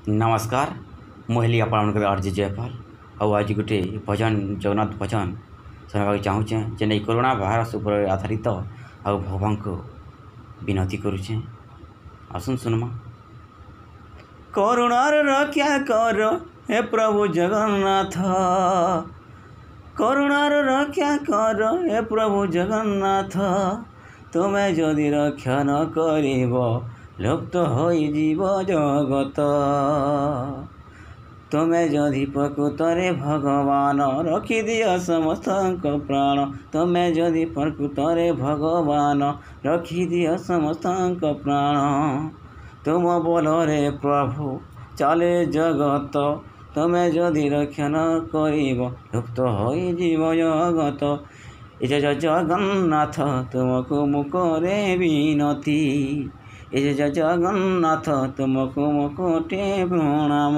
नमस्कार मुझे आपन आरजे जयपाल आज गोटे भजन जगन्नाथ भजन सुनावा चाहूचे जे कोरोना भाइरस उपर आधारित भगवान को विनती करुचे आसन सुनमा। करुणार रक्षा कर हे प्रभु जगन्नाथ, करुणार रक्षा कर हे प्रभु जगन्नाथ, तुम्हें जदि रक्षा न करिब लुप्त होइजिब जगत। तुम्हें जदि प्रकृतरे भगवान रखिदिय समस्त प्राण, तुम्हें जदि प्रकृतरे भगवान रखिदिय समस्त प्राण। तुम बोलरे प्रभु चले जगत, तुम्हें जदि रक्षा न करिब लुप्त होइजिब जगत। इज जगन्नाथ तुमको मुकरे विनती, इज जगन्नाथ तुमको मुकोटे प्रणाम।